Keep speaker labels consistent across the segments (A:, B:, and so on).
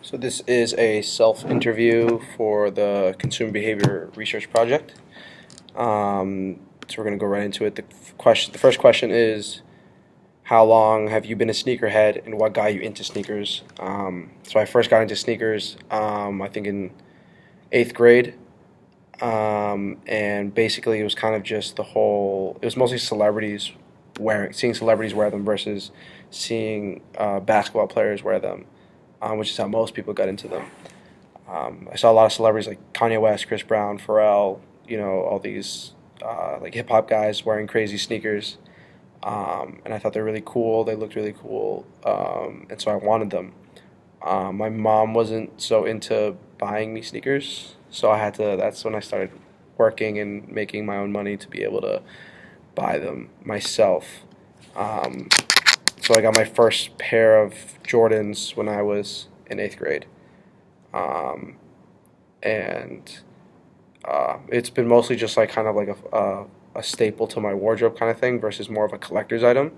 A: So this is a self-interview for the Consumer Behavior Research Project. So we're going to go right into it. The first question is, how long have you been a sneakerhead, and what got you into sneakers? So I first got into sneakers, I think in eighth grade, and basically it was kind of just it was mostly seeing celebrities wear them versus seeing basketball players wear them, which is how most people got into them. I saw a lot of celebrities like Kanye West, Chris Brown, Pharrell, all these like hip hop guys wearing crazy sneakers, and I thought they're really cool. They looked really cool, and so I wanted them. My mom wasn't so into buying me sneakers, so I had to. That's when I started working and making my own money to be able to buy them myself. Um, so I got my first pair of Jordans when I was in eighth grade, um, and it's been mostly just like kind of like a staple to my wardrobe kind of thing versus more of a collector's item.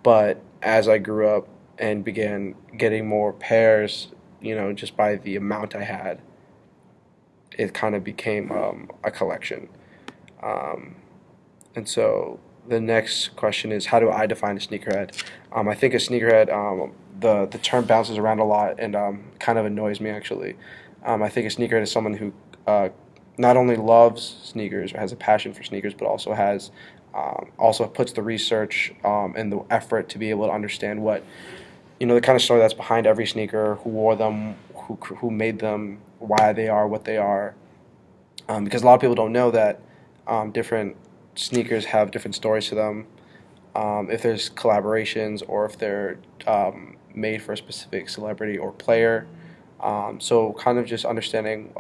A: But as I grew up and began getting more pairs, just by the amount I had, it kind of became a collection. Um, and so the next question is, how do I define a sneakerhead? I think a sneakerhead, the term bounces around a lot and kind of annoys me actually. I think a sneakerhead is someone who not only loves sneakers or has a passion for sneakers, but also puts the research and the effort to be able to understand what the kind of story that's behind every sneaker, who wore them, who made them, why they are what they are. Because a lot of people don't know that different sneakers have different stories to them. If there's collaborations or if they're made for a specific celebrity or player. So kind of just understanding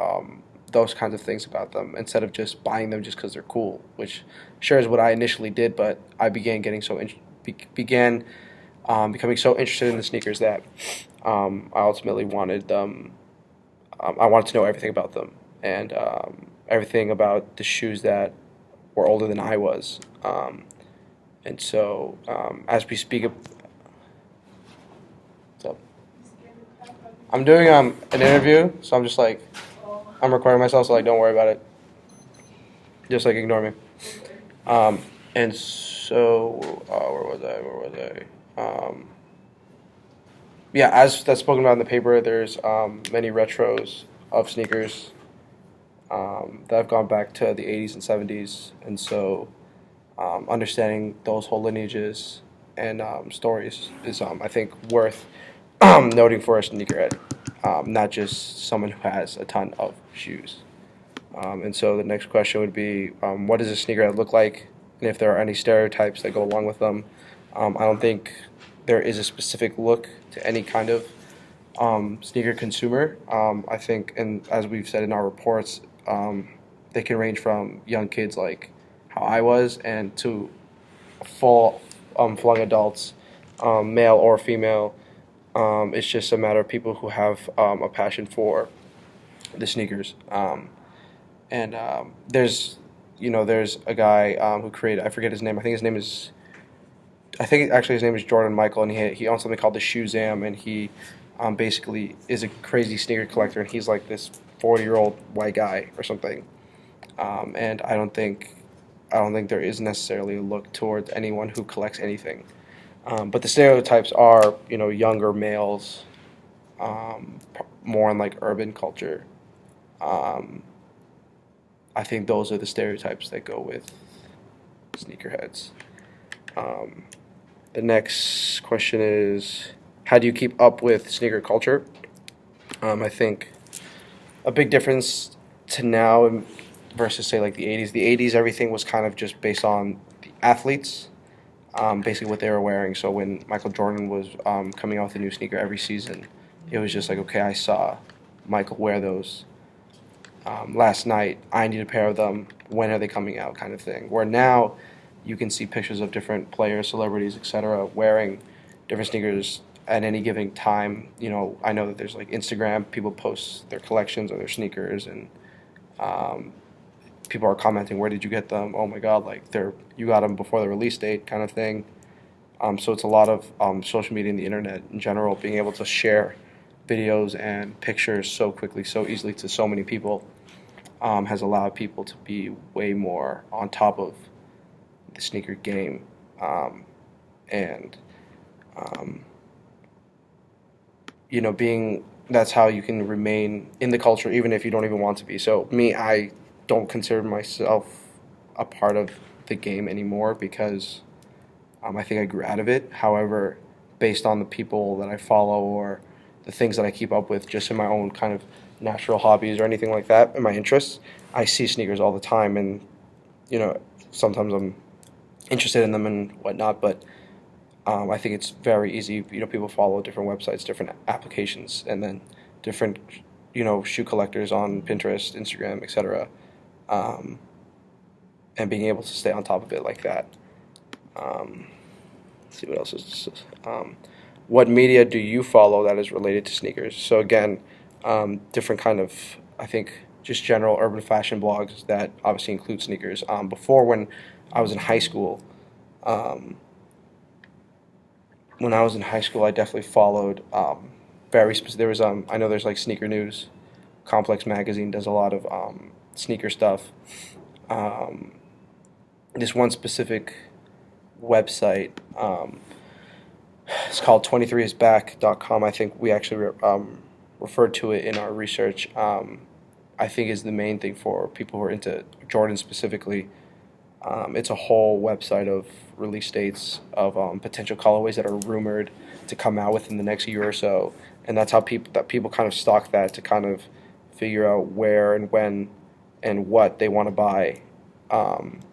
A: those kinds of things about them instead of just buying them just because they're cool, which sure is what I initially did, but I began becoming so interested in the sneakers that I ultimately wanted them. I wanted to know everything about them and everything about the shoes that were older than I was. And so as we speak, so I'm doing an interview, so I'm just like I'm recording myself, so like don't worry about it. Just like ignore me. And so where was I? Yeah, as that's spoken about in the paper, there's many retros of sneakers that have gone back to the 80s and 70s, and so understanding those whole lineages and stories is, I think, worth noting for a sneakerhead, not just someone who has a ton of shoes. And so the next question would be, what does a sneakerhead look like, and if there are any stereotypes that go along with them. I don't think there is a specific look to any kind of sneaker consumer. I think, and as we've said in our reports, they can range from young kids like how I was, and to full flung adults, male or female. It's just a matter of people who have a passion for the sneakers. And there's a guy who created, I forget his name. I think actually his name is Jordan Michael, and he owns something called the Shoezam, and he basically is a crazy sneaker collector, and he's like this 40-year-old white guy or something. And I don't think there is necessarily a look towards anyone who collects anything. But the stereotypes are, younger males, more in like urban culture. Um, I think those are the stereotypes that go with sneakerheads. Um, the next question is, how do you keep up with sneaker culture? I think a big difference to now versus say like the 80s. The 80s, everything was kind of just based on the athletes, basically what they were wearing. So when Michael Jordan was coming out with a new sneaker every season, it was just like, okay, I saw Michael wear those last night. I need a pair of them. When are they coming out? Kind of thing. Where now you can see pictures of different players, celebrities, etc., wearing different sneakers at any given time. I know that there's like Instagram, people post their collections of their sneakers, and um, people are commenting, "Where did you get them? Oh my God, like you got them before the release date," kind of thing. So it's a lot of social media and the internet in general being able to share videos and pictures so quickly, so easily to so many people, has allowed people to be way more on top of the sneaker game, and um, being that's how you can remain in the culture even if you don't even want to be. So me, I don't consider myself a part of the game anymore because I think I grew out of it. However, based on the people that I follow or the things that I keep up with just in my own kind of natural hobbies or anything like that and my interests, I see sneakers all the time, and sometimes I'm interested in them and whatnot, but I think it's very easy. People follow different websites, different applications, and then different, shoe collectors on Pinterest, Instagram, etc. Um, and being able to stay on top of it like that. Let's see what else is this. What media do you follow that is related to sneakers? So again, different kind of, I think, just general urban fashion blogs that obviously include sneakers. Before, when I was in high school, um, I definitely followed very specific. There was I know there's like Sneaker News, Complex Magazine does a lot of sneaker stuff. Um, this one specific website, it's called 23isback.com. I think we actually referred to it in our research. I think is the main thing for people who are into Jordan specifically. It's a whole website of release dates of potential colorways that are rumored to come out within the next year or so, and that's how people kind of stock that to kind of figure out where and when and what they want to buy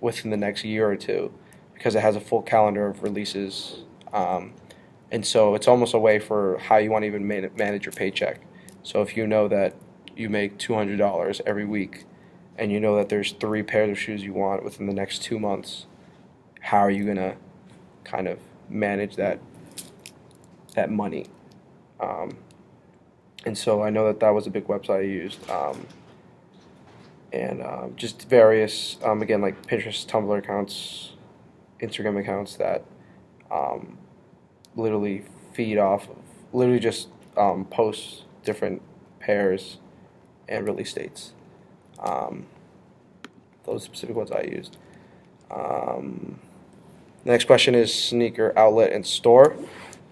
A: within the next year or two, because it has a full calendar of releases, and so it's almost a way for how you want to even manage your paycheck. So if you know that you make $200 every week, and you know that there's 3 pairs of shoes you want within the next 2 months, how are you gonna kind of manage that money? And so I know that was a big website I used, and just various again, like Pinterest, Tumblr accounts, Instagram accounts that literally feed off of literally just post different pairs and release dates. Those specific ones I used. The next question is sneaker outlet and store.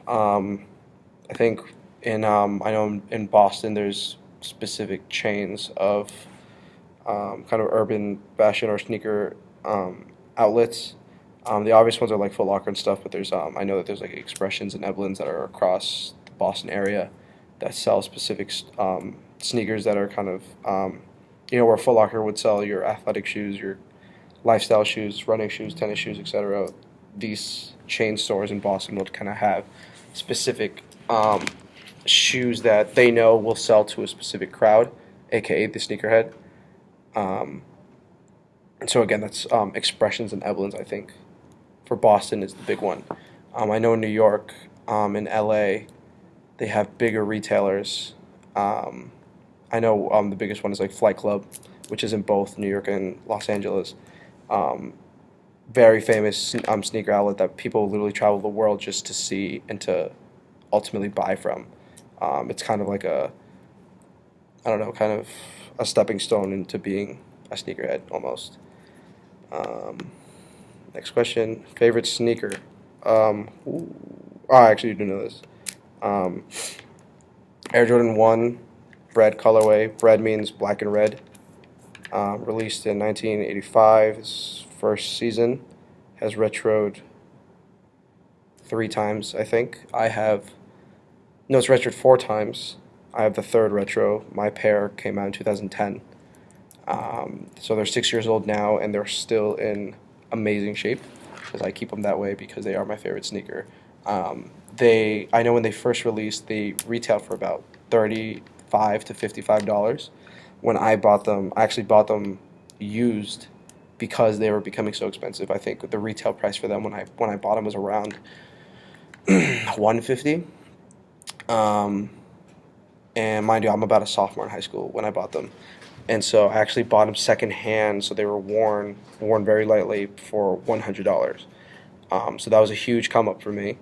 A: I think I know in Boston there's specific chains of kind of urban fashion or sneaker outlets. The obvious ones are like Foot Locker and stuff, but there's I know that there's like Expressions and Evelyn's that are across the Boston area that sell specific sneakers that are kind of where Foot Locker would sell your athletic shoes, your lifestyle shoes, running shoes, tennis shoes, etc. These chain stores in Boston would kind of have specific shoes that they know will sell to a specific crowd, aka the sneakerhead. And so again, that's Expressions and Evelyn's. I think for Boston is the big one. I know in New York, in LA, they have bigger retailers. I know the biggest one is like Flight Club, which is in both New York and Los Angeles. Very famous sneaker outlet that people literally travel the world just to see and to ultimately buy from. It's kind of like kind of a stepping stone into being a sneakerhead almost. Next question, favorite sneaker. I actually do know this. Air Jordan 1, Bread colorway. Bread means black and red. Released in 1985, his first season. Has retroed 3 times, I think. It's retroed 4 times. I have the 3rd retro. My pair came out in 2010. So they're 6 years old now, and they're still in amazing shape because I keep them that way because they are my favorite sneaker. I know when they first released, they retailed for about $35 to $55. When I bought them, I actually bought them used because they were becoming so expensive. I think the retail price for them when I bought them was around $150. And mind you, I'm about a sophomore in high school when I bought them. And so I actually bought them secondhand, so they were worn very lightly for $100. So that was a huge come up for me.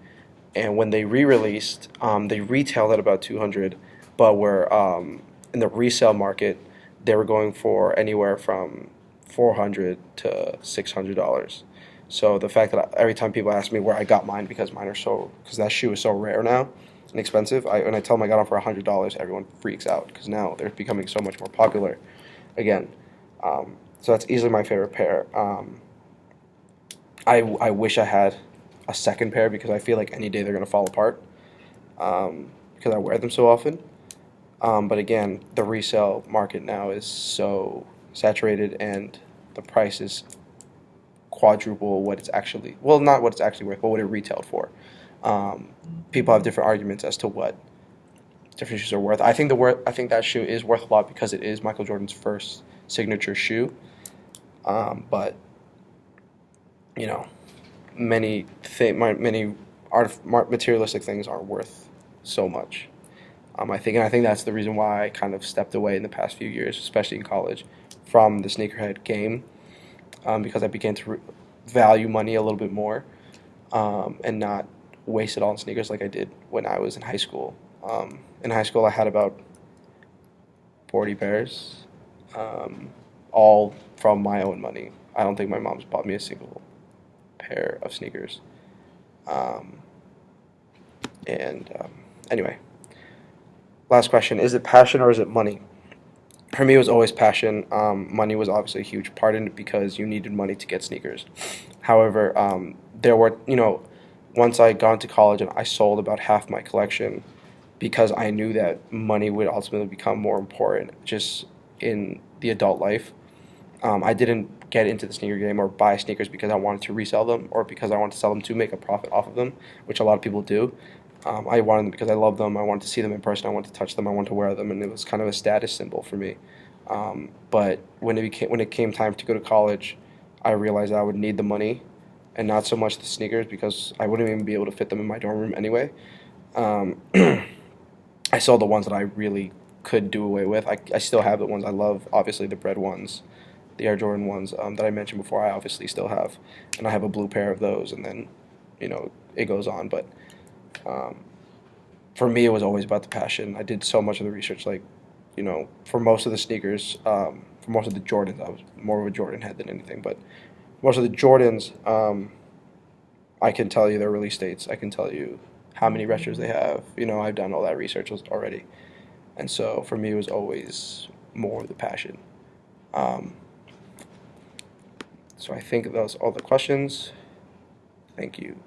A: And when they re-released, they retailed at about $200. but were in the resale market, they were going for anywhere from $400 to $600. So the fact that every time people ask me where I got mine, because that shoe is so rare now and expensive, when I tell them I got them for $100, everyone freaks out because now they're becoming so much more popular again. So that's easily my favorite pair. I wish I had a second pair because I feel like any day they're gonna fall apart, because I wear them so often. But again, the resale market now is so saturated, and the price is quadruple what it's actually, well, not what it's actually worth, but what it retailed for. Um, People have different arguments as to what different shoes are worth. I think that shoe is worth a lot because it is Michael Jordan's first signature shoe. But you know, many materialistic things aren't worth so much. I think that's the reason why I kind of stepped away in the past few years, especially in college, from the sneakerhead game, because I began to value money a little bit more, and not waste it all on sneakers like I did when I was in high school. In high school, I had about 40 pairs, um, all from my own money. I don't think my mom's bought me a single pair of sneakers. Um, and anyway, last question: is it passion or is it money? For me, it was always passion. Money was obviously a huge part in it because you needed money to get sneakers. However, there were, once I got into college and I sold about half my collection because I knew that money would ultimately become more important just in the adult life. I didn't get into the sneaker game or buy sneakers because I wanted to resell them or because I wanted to sell them to make a profit off of them, which a lot of people do. I wanted them because I love them. I wanted to see them in person. I wanted to touch them. I wanted to wear them, and it was kind of a status symbol for me. But when it came time to go to college, I realized I would need the money, and not so much the sneakers because I wouldn't even be able to fit them in my dorm room anyway. Um, I sold the ones that I really could do away with. I still have the ones I love. Obviously, the bread ones, the Air Jordan ones that I mentioned before. I obviously still have, and I have a blue pair of those. And then, it goes on. But um, for me, it was always about the passion. I did so much of the research. Like, for most of the sneakers, for most of the Jordans, I was more of a Jordan head than anything. But most of the Jordans, I can tell you their release dates. I can tell you how many retros they have. I've done all that research already. And so for me, it was always more of the passion. Um, so I think those are all the questions. Thank you.